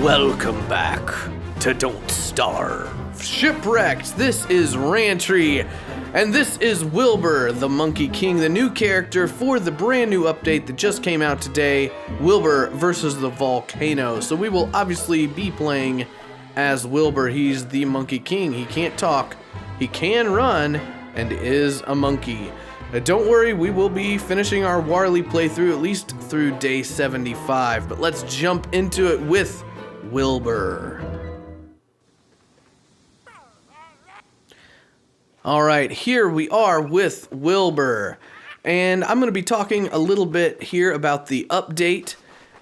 Welcome back to Don't Starve. Shipwrecked, this is Rantry, and this is Wilbur, the Monkey King, the new character for the brand new update that just came out today, Wilbur versus the Volcano. So we will obviously be playing as Wilbur. He's the Monkey King. He can't talk, he can run, and is a monkey. Don't worry, we will be finishing our Warley playthrough at least through day 75, but let's jump into it with Wilbur. Alright, here we are with Wilbur, and I'm going to be talking a little bit here about the update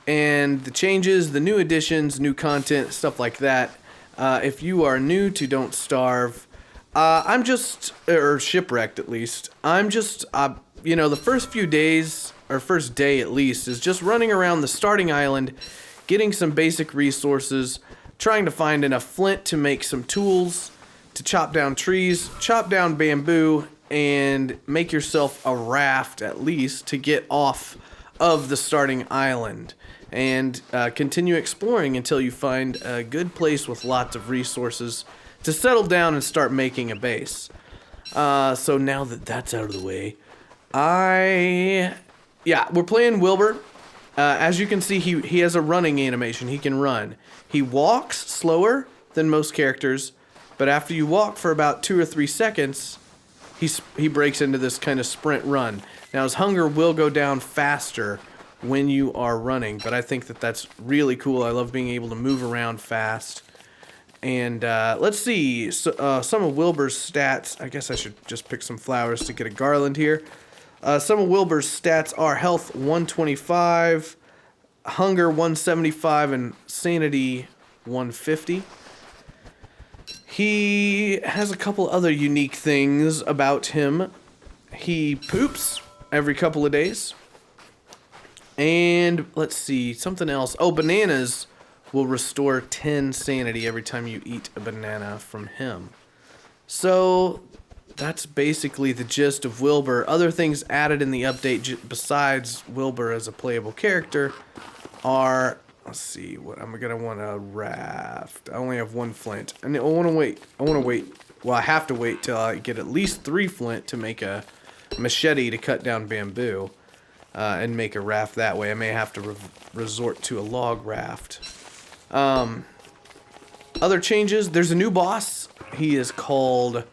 and the changes, the new additions, new content, stuff like that. If you are new to Don't Starve, I'm just, or Shipwrecked at least, I'm just, the first few days, or first day at least, is just running around the starting island, getting some basic resources, trying to find enough flint to make some tools, to chop down trees, chop down bamboo, and make yourself a raft at least to get off of the starting island. And continue exploring until you find a good place with lots of resources to settle down and start making a base. So now that that's out of the way, we're playing Wilbur. As you can see, he has a running animation. He can run. He walks slower than most characters, but after you walk for about 2 or 3 seconds, he breaks into this kind of sprint run. Now his hunger will go down faster when you are running, but I think that that's really cool. I love being able to move around fast. And let's see, some of Wilbur's stats. I guess I should just pick some flowers to get a garland here. Some of Wilbur's stats are health 125, hunger 175, and sanity 150. He has a couple other unique things about him. He poops every couple of days. And let's see, something else. Oh, bananas will restore 10 sanity every time you eat a banana from him. So that's basically the gist of Wilbur. Other things added in the update besides Wilbur as a playable character are, let's see, what I'm gonna want a raft. I only have 1 flint, and I want to wait. Well, I have to wait till I get at least 3 flint to make a machete to cut down bamboo and make a raft that way. I may have to resort to a log raft. Other changes, there's a new boss. He is called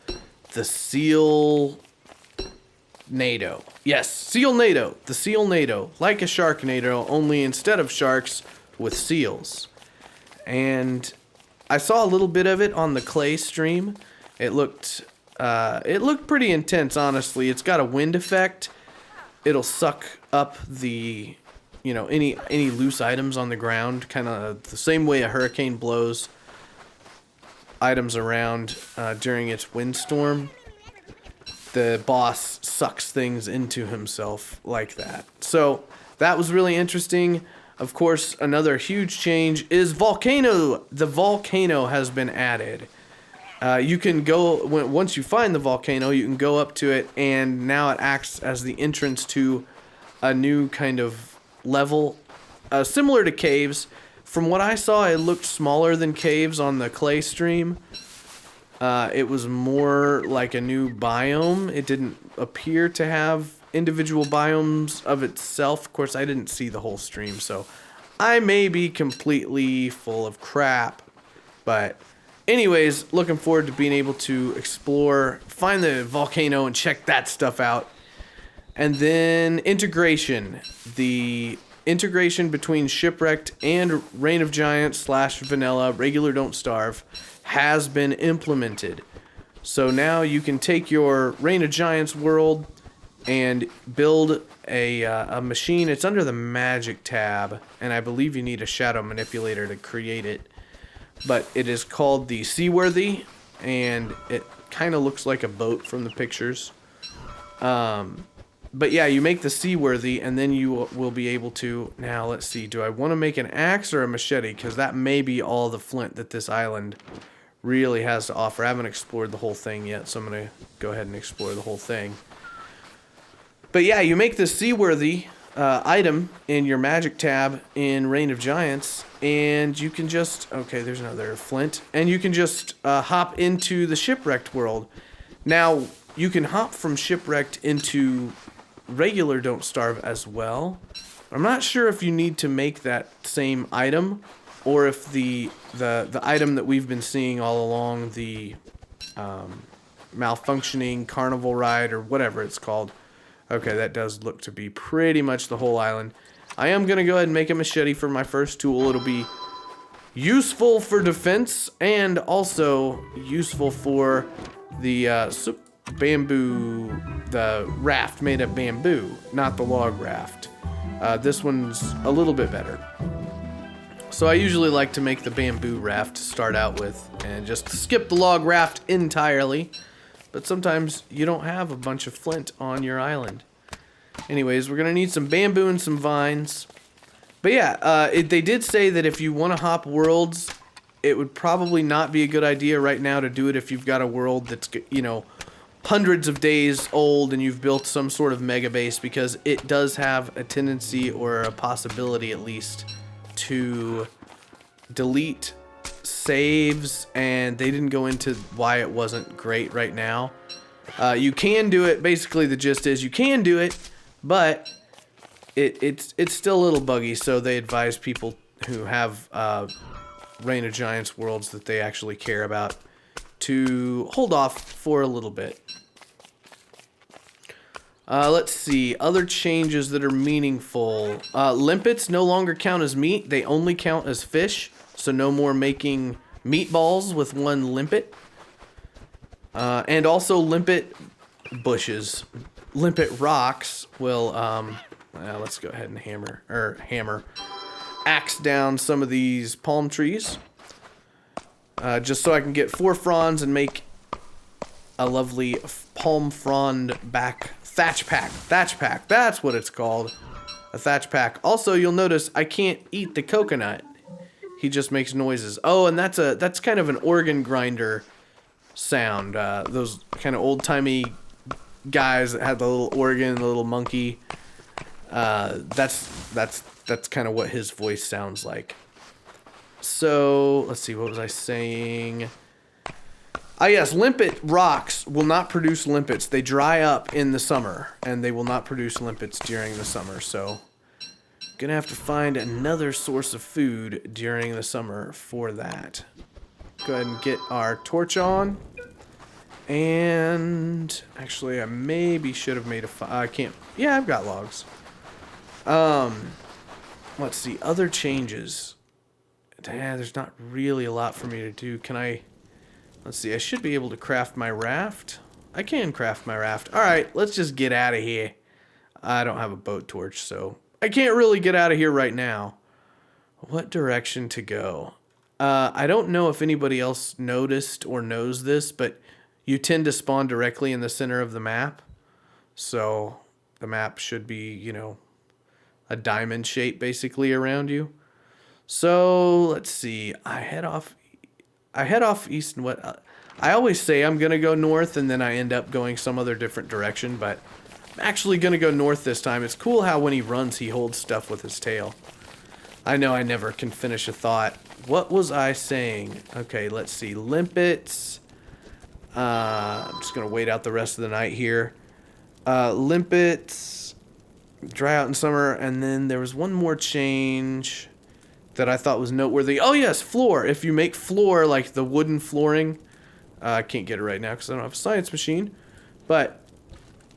the Seal Nado. Yes, Seal Nado. The Seal Nado. Like a Sharknado, only instead of sharks, with seals. And I saw a little bit of it on the Clay stream. It looked pretty intense, honestly. It's got a wind effect. It'll suck up the any loose items on the ground, kind of the same way a hurricane blows items around during its windstorm. The boss sucks things into himself like that. So that was really interesting. Of course, another huge change is Volcano. The Volcano has been added. You can go, once you find the volcano, you can go up to it, and now it acts as the entrance to a new kind of level, similar to caves. From what I saw, it looked smaller than caves on the Clay stream. It was more like a new biome. It didn't appear to have individual biomes of itself. Of course, I didn't see the whole stream, so I may be completely full of crap. But anyways, looking forward to being able to explore, find the volcano, and check that stuff out. And then integration. The integration between Shipwrecked and Reign of Giants / Vanilla, regular Don't Starve, has been implemented. So now you can take your Reign of Giants world and build a machine. It's under the Magic tab, and I believe you need a Shadow Manipulator to create it. But it is called the Seaworthy, and it kind of looks like a boat from the pictures. But yeah, you make the Seaworthy, and then you will be able to... Now, let's see. Do I want to make an axe or a machete? Because that may be all the flint that this island really has to offer. I haven't explored the whole thing yet, so I'm going to go ahead and explore the whole thing. But yeah, you make the Seaworthy item in your magic tab in Reign of Giants, and you can just, okay, there's another flint, and you can just hop into the Shipwrecked world. Now, you can hop from Shipwrecked into regular Don't Starve as well. I'm not sure if you need to make that same item, or if the item that we've been seeing all along, the malfunctioning carnival ride or whatever it's called. Okay, that does look to be pretty much the whole island. I am going to go ahead and make a machete for my first tool. It'll be useful for defense and also useful for the bamboo, the raft made of bamboo, not the log raft. This one's a little bit better. So I usually like to make the bamboo raft to start out with and just skip the log raft entirely. But sometimes you don't have a bunch of flint on your island. Anyways, we're going to need some bamboo and some vines. But yeah, they did say that if you want to hop worlds, it would probably not be a good idea right now to do it if you've got a world that's, you know, hundreds of days old and you've built some sort of mega base, because it does have a tendency, or a possibility at least, to delete saves, and they didn't go into why it wasn't great right now. You can do it. Basically, the gist is you can do it, but it's still a little buggy, so they advise people who have Reign of Giants worlds that they actually care about to hold off for a little bit. Let's see. Other changes that are meaningful. Limpets no longer count as meat. They only count as fish. So no more making meatballs with one limpet. And also limpet bushes. Limpet rocks will, let's go ahead and hammer. Axe down some of these palm trees. Just so I can get 4 fronds and make a lovely palm frond back thatch pack. Thatch pack, that's what it's called. A thatch pack. Also, you'll notice I can't eat the coconut. He just makes noises. Oh, and that's kind of an organ grinder sound. Those kind of old-timey guys that had the little organ, the little monkey. That's kind of what his voice sounds like. So, let's see, what was I saying? Ah, yes, limpet rocks will not produce limpets. They dry up in the summer, and they will not produce limpets during the summer. So, gonna have to find another source of food during the summer for that. Go ahead and get our torch on. And actually, I maybe should have made a fire. I can't. Yeah, I've got logs. Let's see, other changes. There's not really a lot for me to do. Can I? Let's see, I should be able to craft my raft. I can craft my raft. Alright, let's just get out of here. I don't have a boat torch, so I can't really get out of here right now. What direction to go? I don't know if anybody else noticed or knows this, but you tend to spawn directly in the center of the map. So the map should be, you know, a diamond shape basically around you. So let's see. I head off east and west. I always say I'm going to go north and then I end up going some other different direction, but I'm actually going to go north this time. It's cool how when he runs, he holds stuff with his tail. I know I never can finish a thought. What was I saying? Okay, let's see. Limpets. I'm just going to wait out the rest of the night here. Limpets. Dry out in summer. And then there was one more change that I thought was noteworthy. Oh yes, floor. If you make floor like the wooden flooring, I can't get it right now because I don't have a science machine, but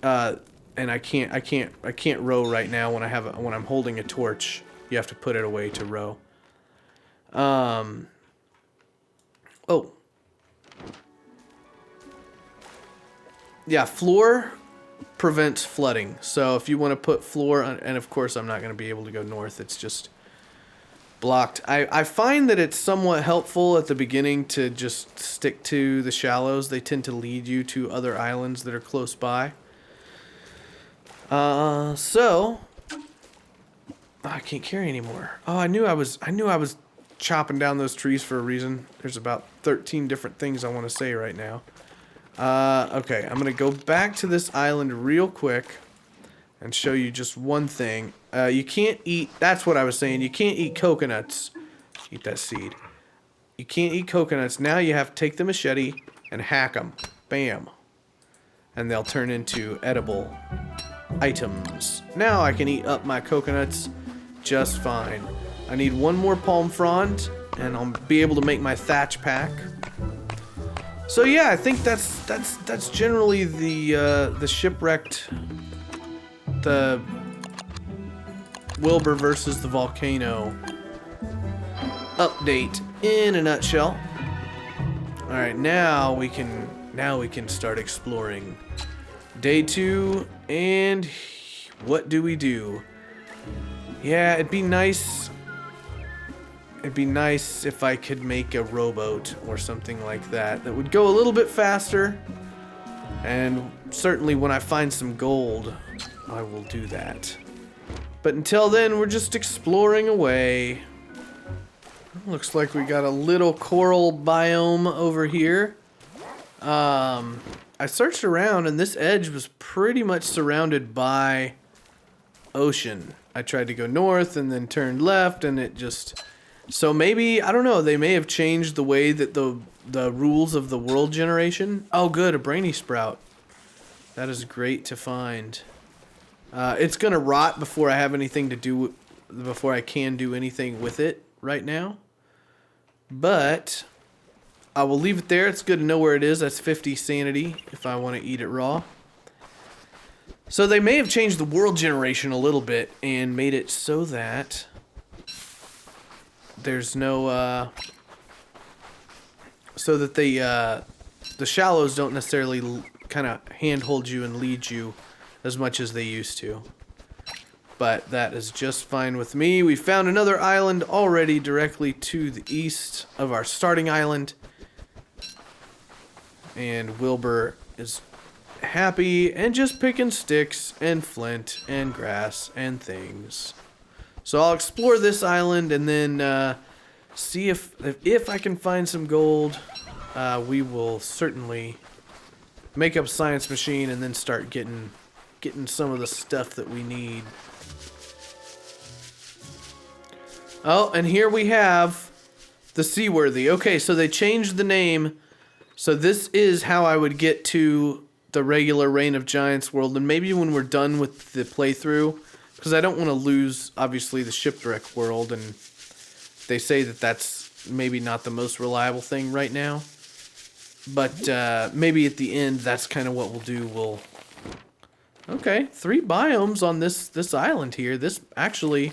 and I can't row right now when I'm holding a torch. You have to put it away to row. Oh. Yeah, floor prevents flooding. So if you want to put floor on, and of course I'm not going to be able to go north. It's just blocked. I find that it's somewhat helpful at the beginning to just stick to the shallows. They tend to lead you to other islands that are close by. So I can't carry anymore. Oh, I knew I was chopping down those trees for a reason. There's about 13 different things I want to say right now. Okay, I'm gonna go back to this island real quick. and show you just one thing. You can't eat, that's what I was saying, you can't eat coconuts. Eat that seed. You can't eat coconuts. Now you have to take the machete and hack them. Bam. And they'll turn into edible items. Now I can eat up my coconuts just fine. I need one more palm frond, and I'll be able to make my thatch pack. So yeah, I think that's generally the shipwrecked, the Wilbur versus the Volcano update in a nutshell. All right, now we can start exploring. Day 2, and what do we do? Yeah, it'd be nice if I could make a rowboat or something like that would go a little bit faster. And certainly when I find some gold, I will do that. But until then, we're just exploring away. Looks like we got a little coral biome over here. I searched around and this edge was pretty much surrounded by ocean. I tried to go north and then turned left and it just... So maybe, I don't know, they may have changed the way that the rules of the world generation. Oh good, a brainy sprout. That is great to find. It's gonna rot before I have anything to do, before I can do anything with it right now. But I will leave it there. It's good to know where it is. That's 50 sanity if I want to eat it raw. So they may have changed the world generation a little bit and made it so that there's no so that the shallows don't necessarily kind of handhold you and lead you as much as they used to. But that is just fine with me. We found another island already directly to the east of our starting island. And Wilbur is happy and just picking sticks and flint and grass and things. So I'll explore this island and then see if I can find some gold. We will certainly make up a science machine and then start getting some of the stuff that we need. Oh, and here we have the Seaworthy. Okay, so they changed the name. So this is how I would get to the regular Reign of Giants world. And maybe when we're done with the playthrough, because I don't want to lose, obviously, the Shipwreck world. And they say that that's maybe not the most reliable thing right now. But maybe at the end, that's kind of what we'll do. Okay, 3 biomes on this island here. This actually...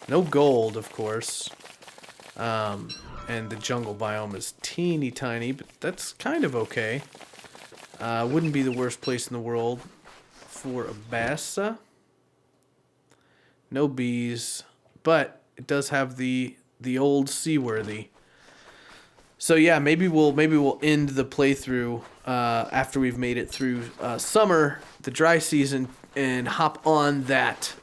No gold, of course. And the jungle biome is teeny tiny, but that's kind of okay. Wouldn't be the worst place in the world for a bassa. No bees, but it does have the old Seaworthy. So yeah, maybe we'll end the playthrough after we've made it through summer, the dry season, and hop on that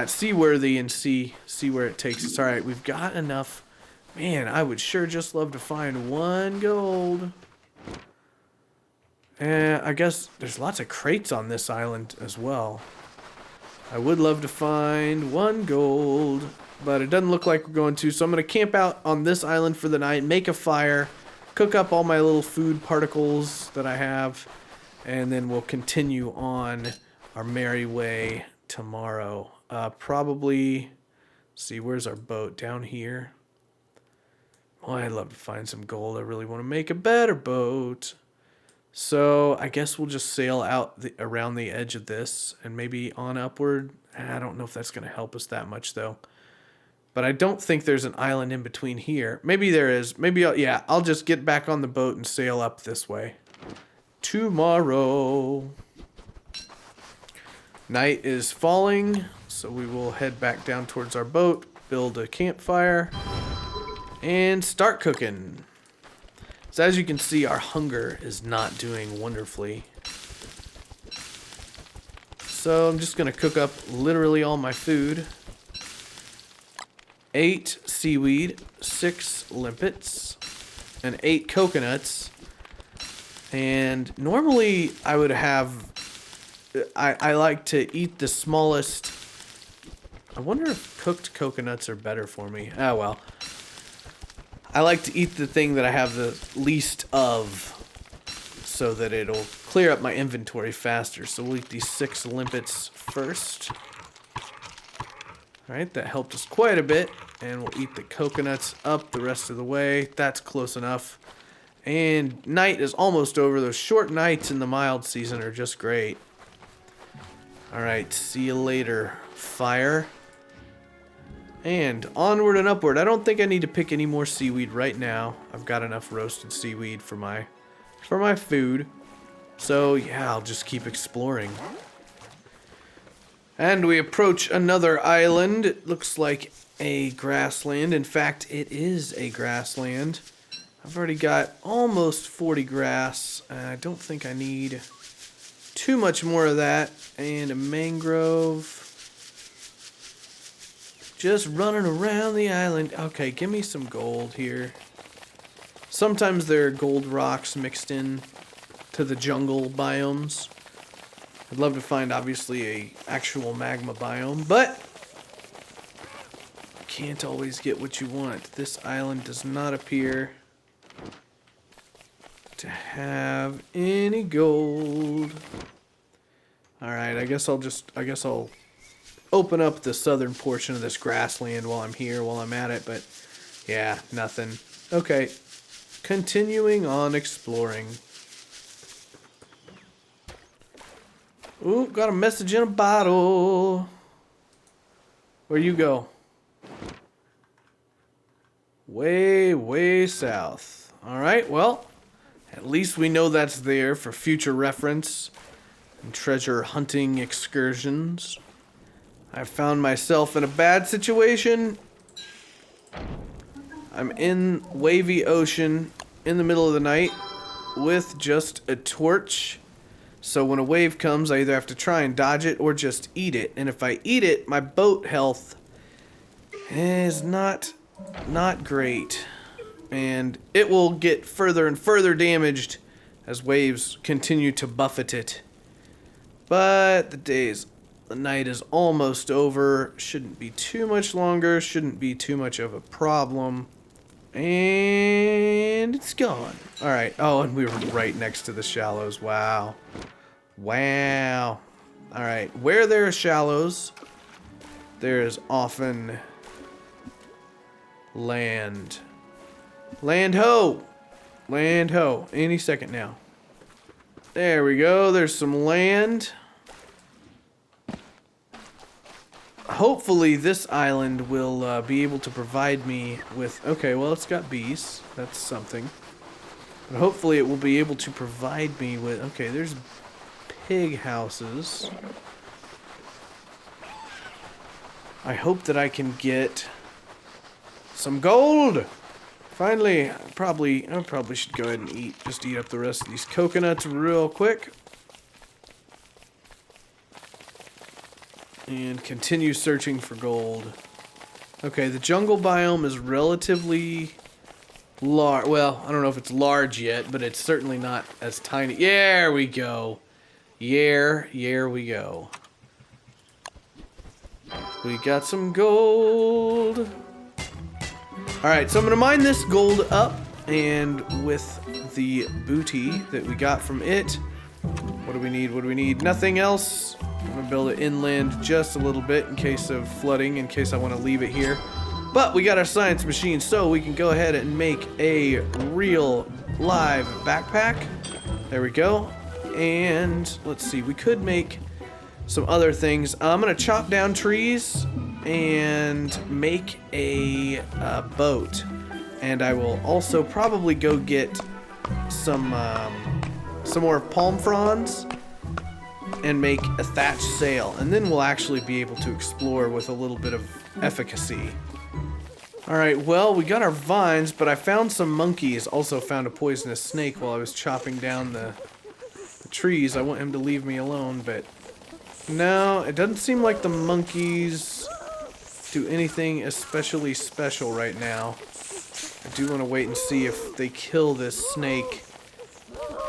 Seaworthy and see where it takes us. All right, we've got enough. Man, I would sure just love to find 1 gold. And I guess there's lots of crates on this island as well. I would love to find 1 gold, but it doesn't look like we're going to. So I'm going to camp out on this island for the night, make a fire, cook up all my little food particles that I have, and then we'll continue on our merry way tomorrow. Probably, see, where's our boat? Down here. Oh, I'd love to find some gold. I really want to make a better boat. So I guess we'll just sail out around the edge of this and maybe on upward. I don't know if that's going to help us that much though. But I don't think there's an island in between here. Maybe there is. Maybe I'll just get back on the boat and sail up this way. Tomorrow. Night is falling, so we will head back down towards our boat, build a campfire, and start cooking. So as you can see, our hunger is not doing wonderfully. So I'm just going to cook up literally all my food. 8 seaweed, 6 limpets, and 8 coconuts. And normally I would have I like to eat the smallest. I wonder if cooked coconuts are better for me. Oh well. I like to eat the thing that I have the least of, so that it'll clear up my inventory faster. So we'll eat these 6 limpets first. Alright, that helped us quite a bit. And we'll eat the coconuts up the rest of the way. That's close enough. And night is almost over. Those short nights in the mild season are just great. Alright, see you later, fire. And onward and upward. I don't think I need to pick any more seaweed right now. I've got enough roasted seaweed for my food. So yeah, I'll just keep exploring. And we approach another island. It looks like a grassland. In fact, it is a grassland. I've already got almost 40 grass. I don't think I need too much more of that. And a mangrove. Just running around the island. Okay, give me some gold here. Sometimes there are gold rocks mixed in to the jungle biomes. I'd love to find, obviously, a actual magma biome, but you can't always get what you want. This island does not appear to have any gold. Alright, I guess I'll open up the southern portion of this grassland while I'm here, while I'm at it, but yeah, nothing. Okay, continuing on exploring. Ooh, got a message in a bottle. Where you go? Way, way south. Alright, well, at least we know that's there for future reference and treasure hunting excursions. I found myself in a bad situation. I'm in wavy ocean in the middle of the night with just a torch. So when a wave comes, I either have to try and dodge it or just eat it. And if I eat it, my boat health is not great. And it will get further and further damaged as waves continue to buffet it. But the night is almost over. Shouldn't be too much longer. Shouldn't be too much of a problem. And it's gone. Alright. Oh, and we were right next to the shallows. Wow. Wow. Alright. Where there are shallows, there is often land. Land ho! Land ho. Any second now. There we go. There's some land. Hopefully this island will be able to provide me with... Okay, well, it's got bees. That's something. But hopefully it will be able to provide me with... Okay, there's pig houses. I hope that I can get some gold! Finally, I probably should go ahead and just eat up the rest of these coconuts real quick. And continue searching for gold. Okay, the jungle biome is relatively large. Well, I don't know if it's large yet, but it's certainly not as tiny. There we go. Here we go. We got some gold. Alright, so I'm going to mine this gold up. And with the booty that we got from it, what do we need? What do we need? Nothing else. I'm going to build it inland just a little bit in case of flooding, in case I want to leave it here. But we got our science machine, so we can go ahead and make a real live backpack. There we go. And let's see, we could make some other things. I'm going to chop down trees and make a boat. And I will also probably go get some more palm fronds and make a thatched sail, and then we'll actually be able to explore with a little bit of efficacy. Alright, well, we got our vines, but I found some monkeys. Also found a poisonous snake while I was chopping down the trees. I want him to leave me alone, but no, it doesn't seem like the monkeys do anything especially special right now. I do want to wait and see if they kill this snake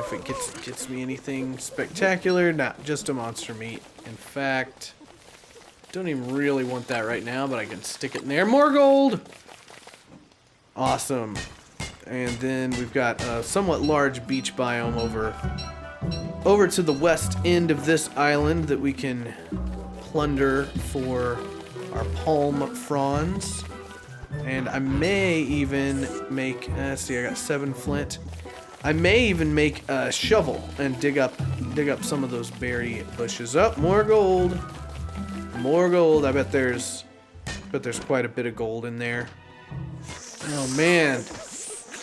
if it gets me anything spectacular. Nah, just a monster meat. In fact, don't even really want that right now, but I can stick it in there. More gold! Awesome. And then we've got a somewhat large beach biome over to the west end of this island that we can plunder for our palm fronds. And I may even make, see, I got 7 flint. I may even make a shovel and dig up some of those berry bushes. Oh, more gold. More gold. I bet there's quite a bit of gold in there. Oh man.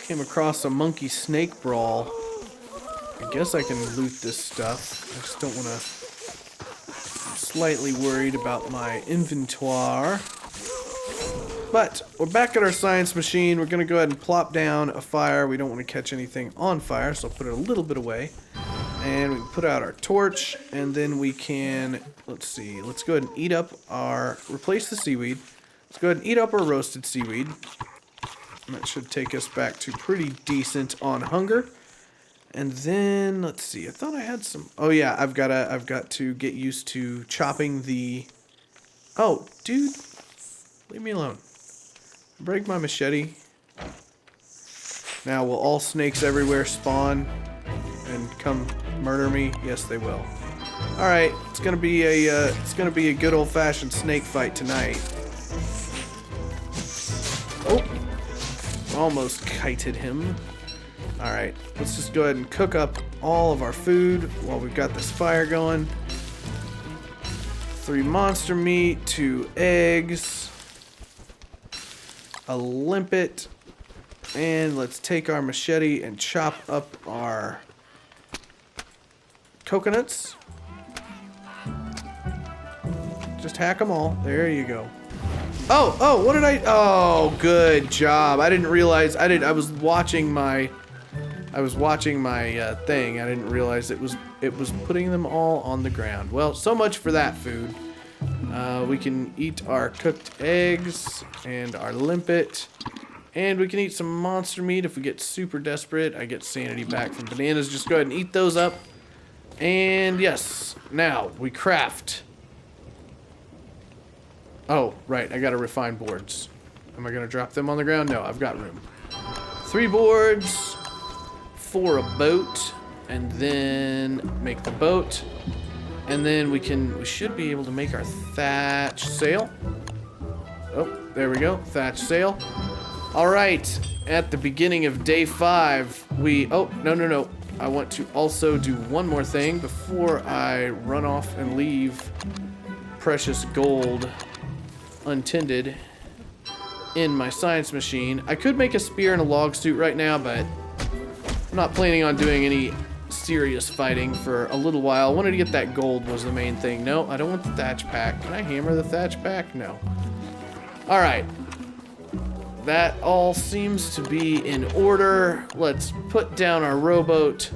Came across a monkey snake brawl. I guess I can loot this stuff. I just don't want to. I'm slightly worried about my inventory. But we're back at our science machine. We're going to go ahead and plop down a fire. We don't want to catch anything on fire, so I'll put it a little bit away. And we can put out our torch, and then we can, let's see, let's go ahead and eat up replace the seaweed. Let's go ahead and eat up our roasted seaweed. And that should take us back to pretty decent on hunger. And then, let's see, I thought I had some, oh yeah, I've got to get used to chopping the, oh, dude, leave me alone. Break my machete. Now, will all snakes everywhere spawn and come murder me? Yes, they will. All right, it's gonna be a good old-fashioned snake fight tonight. Oh, almost kited him. All right, let's just go ahead and cook up all of our food while we've got this fire going. 3 monster meat, 2 eggs. A limpet, and let's take our machete and chop up our coconuts. Just hack them all. There you go. Oh, what did I? Oh, good job. I didn't realize. I was watching my thing. I didn't realize it was putting them all on the ground. Well, so much for that food. We can eat our cooked eggs and our limpet. And we can eat some monster meat if we get super desperate. I get sanity back from bananas. Just go ahead and eat those up. And yes, now we craft. Oh, right, I gotta refine boards. Am I gonna drop them on the ground? No, I've got room. 3 boards for a boat. And then make the boat. And then we should be able to make our thatch sail. Oh, there we go, thatch sail. All right, at the beginning of day 5, oh, no. I want to also do one more thing before I run off and leave precious gold untended in my science machine. I could make a spear and a log suit right now, but I'm not planning on doing any serious fighting for a little while. I wanted to get that gold was the main thing. No, I don't want the thatch pack. Can I hammer the thatch pack? No. All right. That all seems to be in order. Let's put down our rowboat,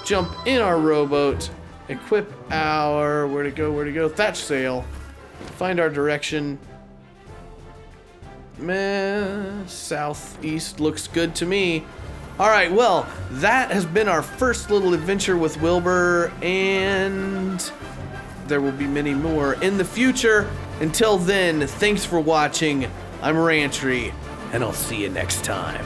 jump in our rowboat, equip our, where to go, thatch sail, find our direction. Southeast looks good to me. All right, well, that has been our first little adventure with Wilbur, and there will be many more in the future. Until then, thanks for watching. I'm Rantry, and I'll see you next time.